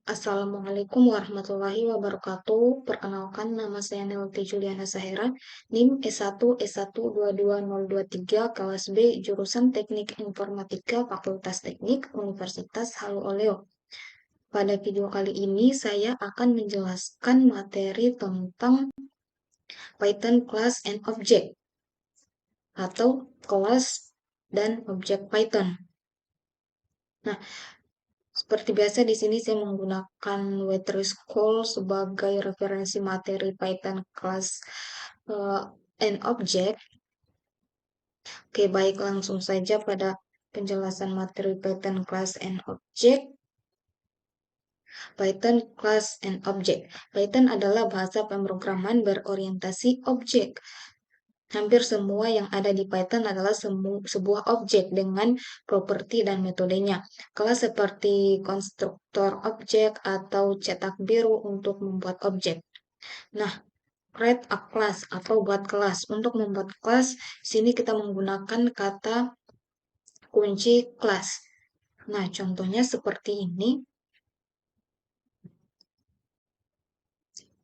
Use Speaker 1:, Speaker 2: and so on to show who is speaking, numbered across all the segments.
Speaker 1: Assalamualaikum warahmatullahi wabarakatuh. Perkenalkan, nama saya Nelty Juliana Sahera, NIM S1S12223 kelas B, jurusan Teknik Informatika, Fakultas Teknik, Universitas Halu Oleo. Pada video kali ini, saya akan menjelaskan materi tentang Python Class and Object, atau kelas dan objek Python. Nah, seperti biasa di sini saya menggunakan School sebagai referensi materi Python Class and Object. Oke, baik, langsung saja pada penjelasan materi Python Class and Object. Python Class and Object. Python adalah bahasa pemrograman berorientasi objek. Hampir semua yang ada di Python adalah sebuah objek dengan properti dan metodenya. Kelas seperti konstruktor objek atau cetak biru untuk membuat objek. Nah, create a class atau buat kelas. Untuk membuat kelas, sini kita menggunakan kata kunci kelas. Nah, contohnya seperti ini.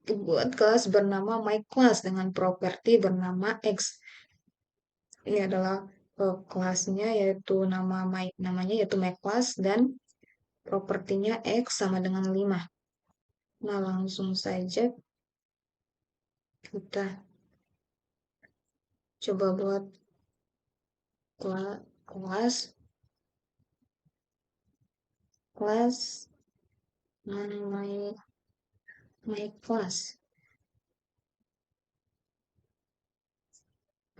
Speaker 1: Buat kelas bernama myClass dengan properti bernama X. Ini adalah kelasnya, yaitu namanya yaitu myClass, dan propertinya X sama dengan 5. Nah, langsung saja kita coba buat kelas myClass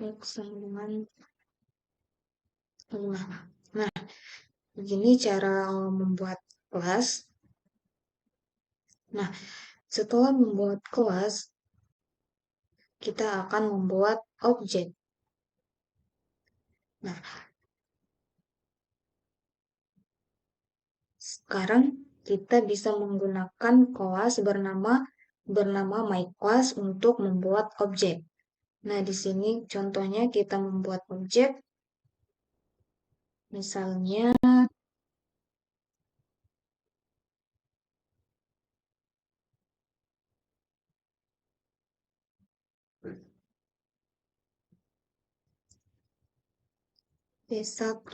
Speaker 1: X sama dengan 5. Nah, begini cara membuat kelas. Nah, setelah membuat kelas, kita akan membuat objek. Nah, sekarang kita bisa menggunakan kelas bernama myClass untuk membuat objek. Nah, di sini contohnya kita membuat objek. Misalnya P1.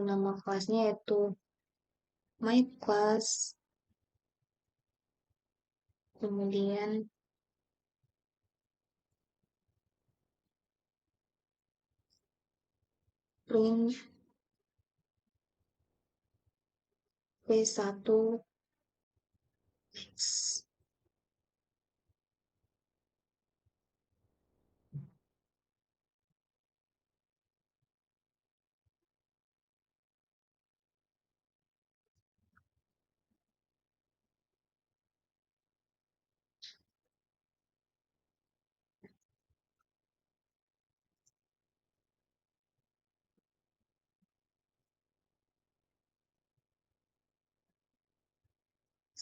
Speaker 1: Nama kelasnya yaitu myClass. Kemudian print P1 X.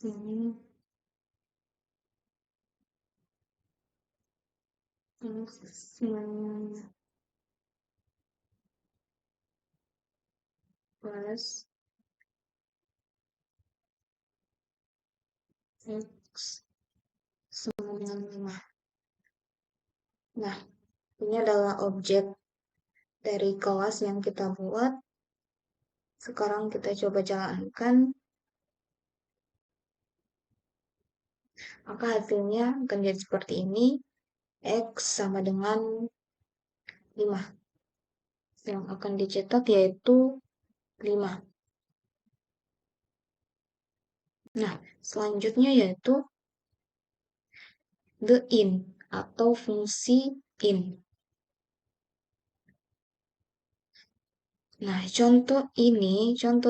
Speaker 1: Ini plus X sama dengan 5. Nah, ini adalah objek dari kelas yang kita buat. Sekarang kita coba jalankan. Maka hasilnya akan jadi seperti ini. X sama dengan 5. Yang akan dicetak yaitu 5. Nah, selanjutnya yaitu the in atau fungsi in. Nah, contoh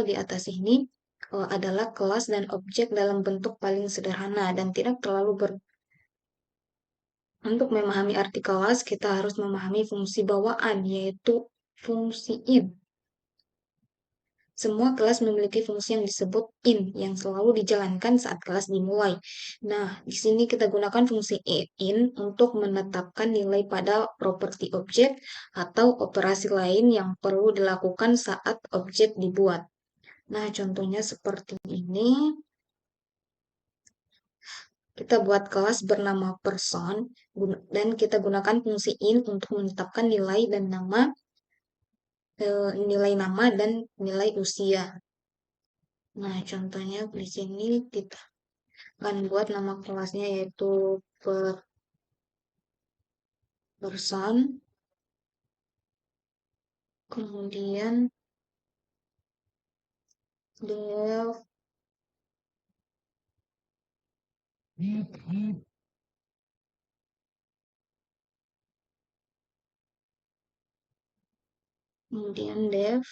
Speaker 1: di atas ini adalah kelas dan objek dalam bentuk paling sederhana dan tidak terlalu Untuk memahami arti kelas, kita harus memahami fungsi bawaan, yaitu fungsi in. Semua kelas memiliki fungsi yang disebut in, yang selalu dijalankan saat kelas dimulai. Nah, di sini kita gunakan fungsi in untuk menetapkan nilai pada properti objek atau operasi lain yang perlu dilakukan saat objek dibuat. Nah, contohnya seperti ini. Kita buat kelas bernama person dan kita gunakan fungsi in untuk menetapkan nilai dan nilai nama dan nilai usia. Nah, contohnya di sini kita akan buat nama kelasnya yaitu person, kemudian def, kemudian def,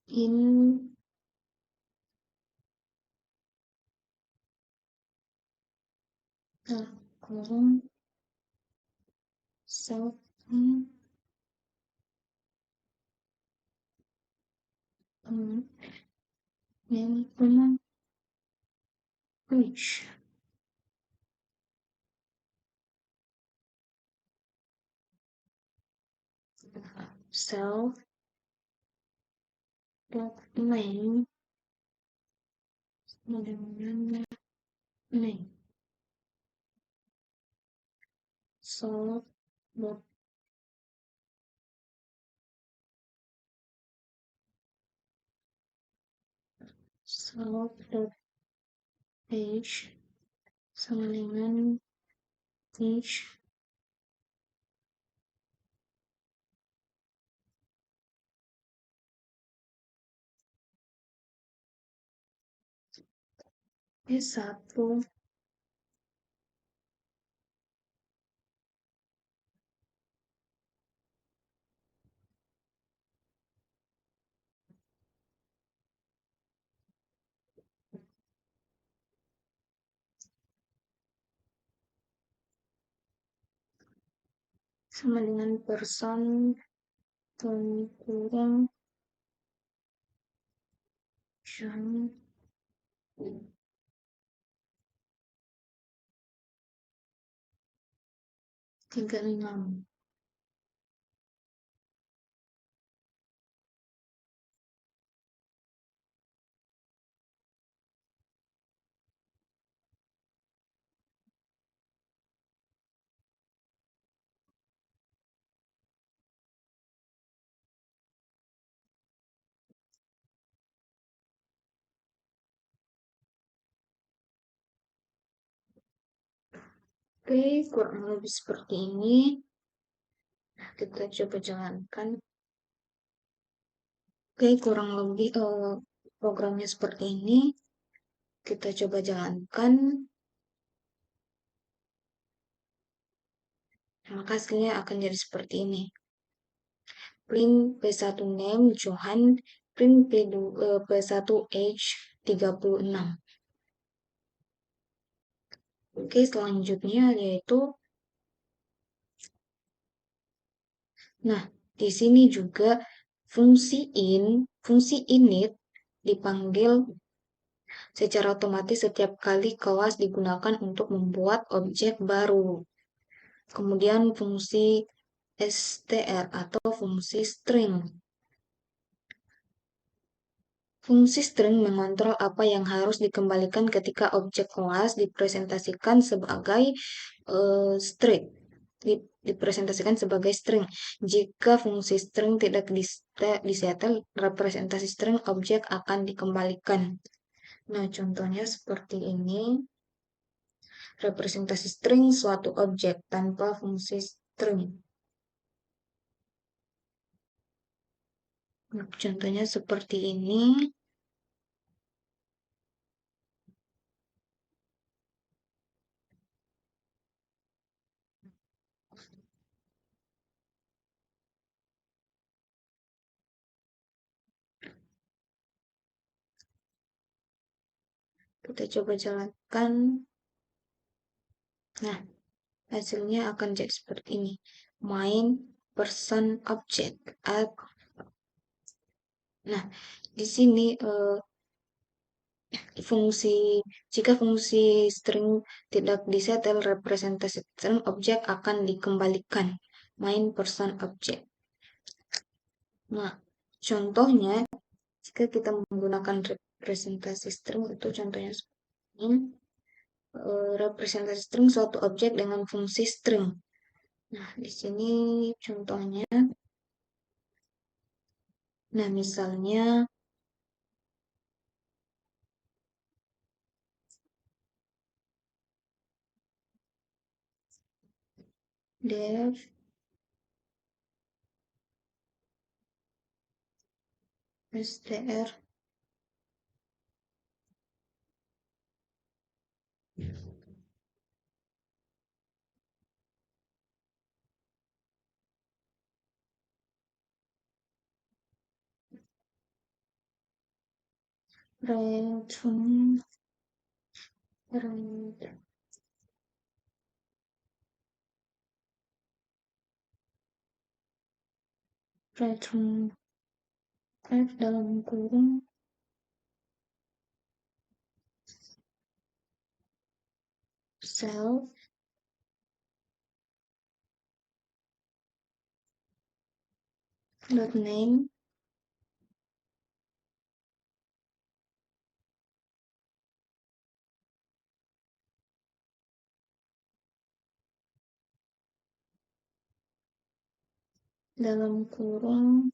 Speaker 1: in, kurung, self, then, which, self, name, kemudian name, self, self, page, sama dengan page, satu, sama dengan person, kurang, jam, 36. Oke, kurang lebih seperti ini. Kita coba jalankan. Oke, kurang lebih programnya seperti ini. Kita coba jalankan. Maka hasilnya akan jadi seperti ini. Print P1 name Johan, print P1 age 36. Oke, selanjutnya yaitu, nah, di sini juga fungsi init dipanggil secara otomatis setiap kali kelas digunakan untuk membuat objek baru. Kemudian fungsi str atau fungsi string. Fungsi string mengontrol apa yang harus dikembalikan ketika objek kelas dipresentasikan sebagai string. Dipresentasikan sebagai string. Jika fungsi string tidak disetel, representasi string objek akan dikembalikan. Nah, contohnya seperti ini. Representasi string suatu objek tanpa fungsi string. Nah, contohnya seperti ini. Kita coba jalankan. Nah, hasilnya akan jadi seperti ini. main person object. Nah, di sini fungsi jika fungsi string tidak disetel, representasi string objek akan dikembalikan main person object. Nah, contohnya jika kita menggunakan representasi string itu contohnya ini, representasi string suatu objek dengan fungsi string. Nah, di sini contohnya, nah misalnya dev str return return f dalam kurung self dot name dalam kurung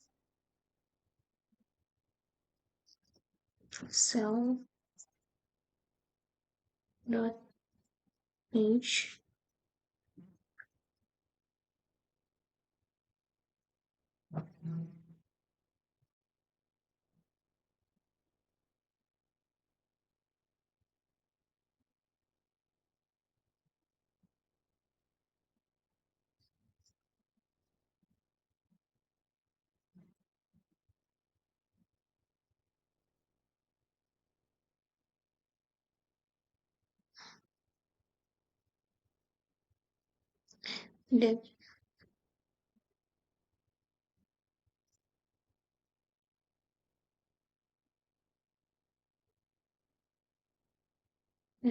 Speaker 1: self dot age dev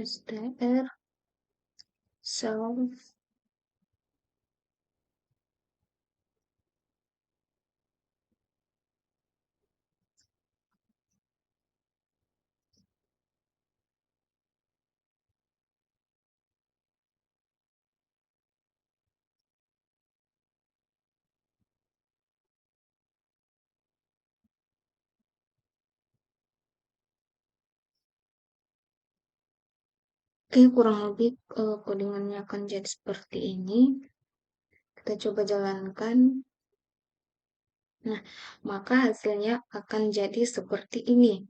Speaker 1: str self Oke, kurang lebih codingannya akan jadi seperti ini. Kita coba jalankan. Nah, maka hasilnya akan jadi seperti ini.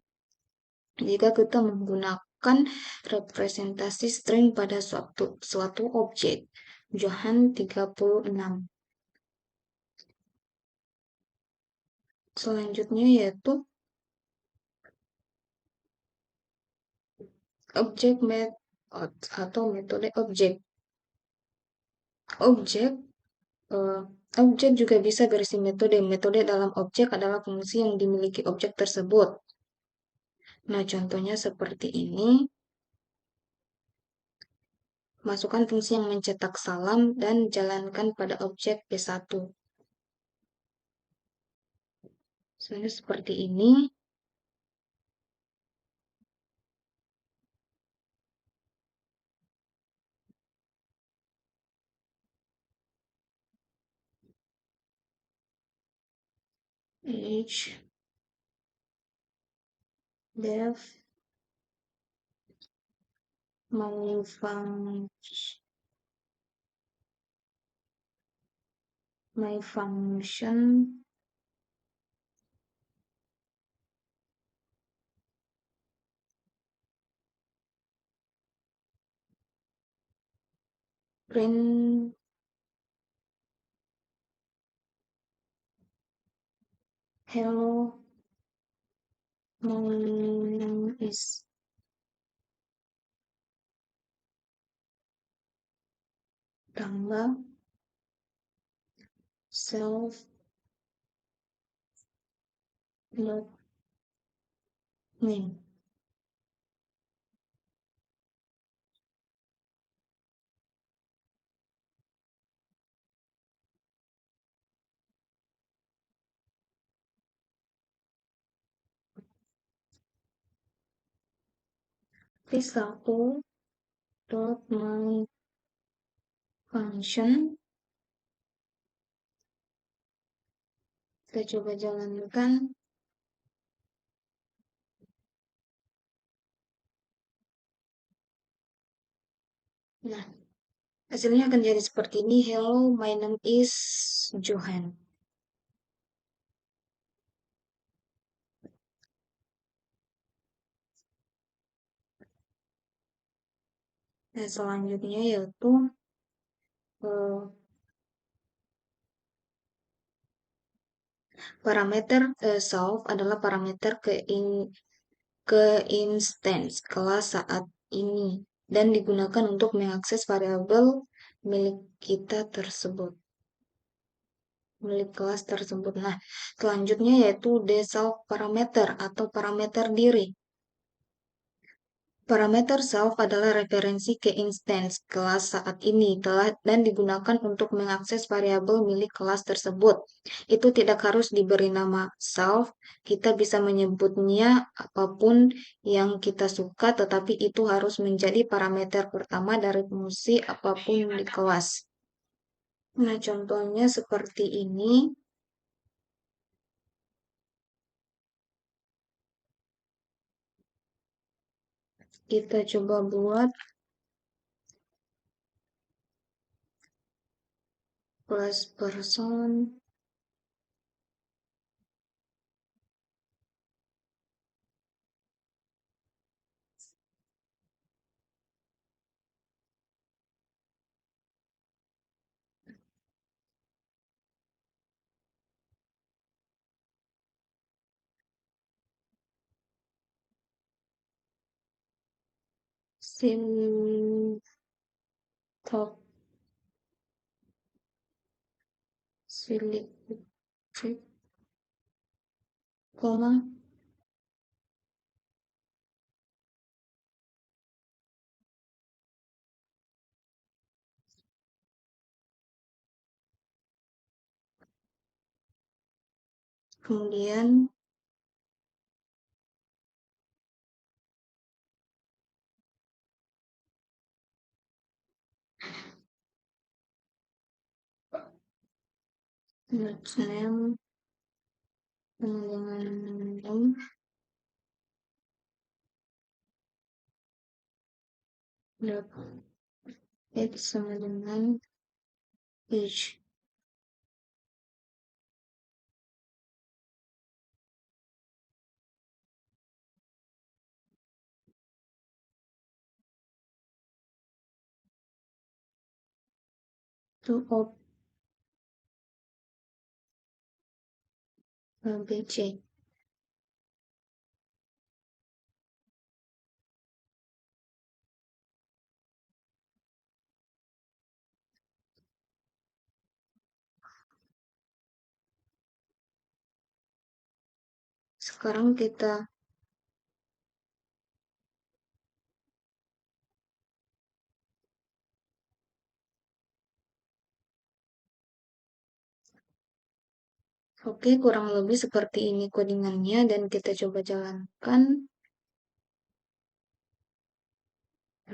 Speaker 1: Jika kita menggunakan representasi string pada suatu objek. Johan 36. Selanjutnya yaitu objek method atau metode objek. Objek eh, objek juga bisa berisi metode. Metode dalam objek adalah fungsi yang dimiliki objek tersebut. Nah, contohnya seperti ini. Masukkan fungsi yang mencetak salam dan jalankan pada objek P1. Misalnya seperti ini. H dev my function print hello, my name is Rangga. self learning. This satu dot my function. Kita coba jalankan. Nah, hasilnya akan jadi seperti ini. Hello, my name is Johan. Nah, selanjutnya yaitu eh, parameter self adalah parameter ke instance kelas saat ini dan digunakan untuk mengakses variabel milik kita tersebut, milik kelas tersebut. Nah, selanjutnya yaitu deself parameter atau parameter diri. Parameter self adalah referensi ke instance kelas saat ini telah dan digunakan untuk mengakses variabel milik kelas tersebut. Itu tidak harus diberi nama self, kita bisa menyebutnya apapun yang kita suka, tetapi itu harus menjadi parameter pertama dari fungsi apapun di kelas. Nah, contohnya seperti ini. Kita coba buat kelas person. Sim top silik koma kemudian name dengan dot x sama dengan age to of bc. Sekarang kita oke, kurang lebih seperti ini codingannya dan kita coba jalankan,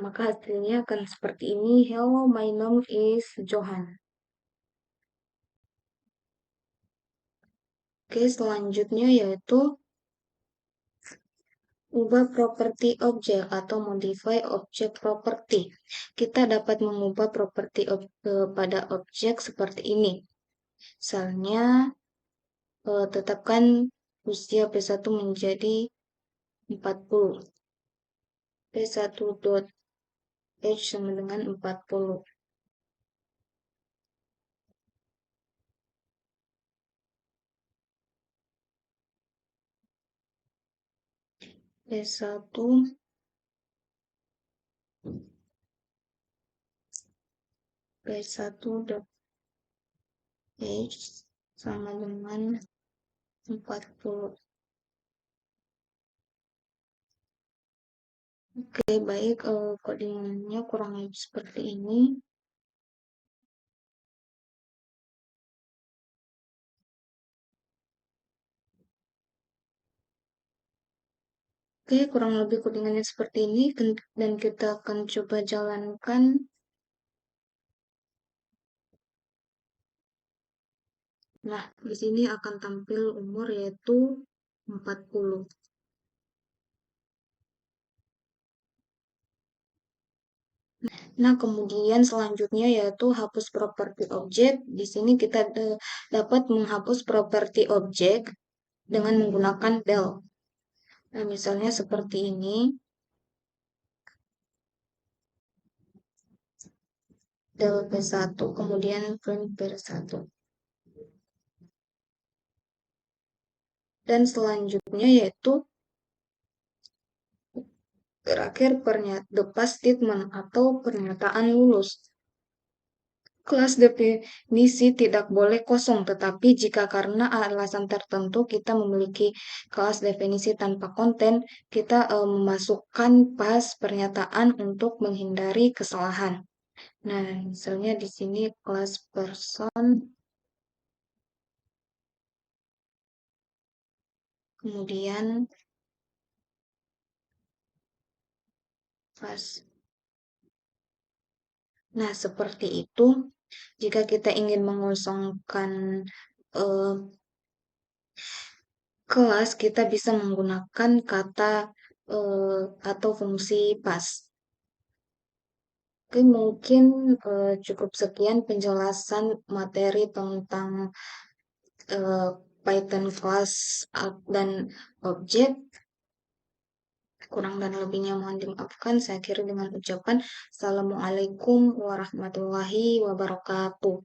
Speaker 1: maka hasilnya akan seperti ini. Hello, my name is Johan. Oke, selanjutnya yaitu ubah properti objek atau modify object property. Kita dapat mengubah properti pada objek seperti ini. Misalnya, tetapkan usia P1 menjadi 40. P1 dot age sama dengan 40. P1 P1 dot H sama dengan 40. Oke, baik, codingannya kurang lebih seperti ini. Oke, kurang lebih codingannya seperti ini, dan kita akan coba jalankan. Nah, di sini akan tampil umur yaitu 40. Nah, kemudian selanjutnya yaitu hapus properti objek. Di sini kita dapat menghapus properti objek dengan menggunakan del. Nah, misalnya seperti ini, del P1, kemudian print P1. Dan selanjutnya yaitu terakhir the pass statement atau pernyataan lulus. Kelas definisi tidak boleh kosong, tetapi jika karena alasan tertentu kita memiliki kelas definisi tanpa konten, kita memasukkan pas pernyataan untuk menghindari kesalahan. Nah, misalnya di sini kelas person, kemudian pas. Nah, seperti itu. Jika kita ingin mengosongkan eh, kelas, kita bisa menggunakan kata atau fungsi pas. Oke, mungkin cukup sekian penjelasan materi tentang eh, Python class dan objek. Kurang dan lebihnya mohon dimaafkan. Saya akhiri dengan ucapan Assalamualaikum warahmatullahi wabarakatuh.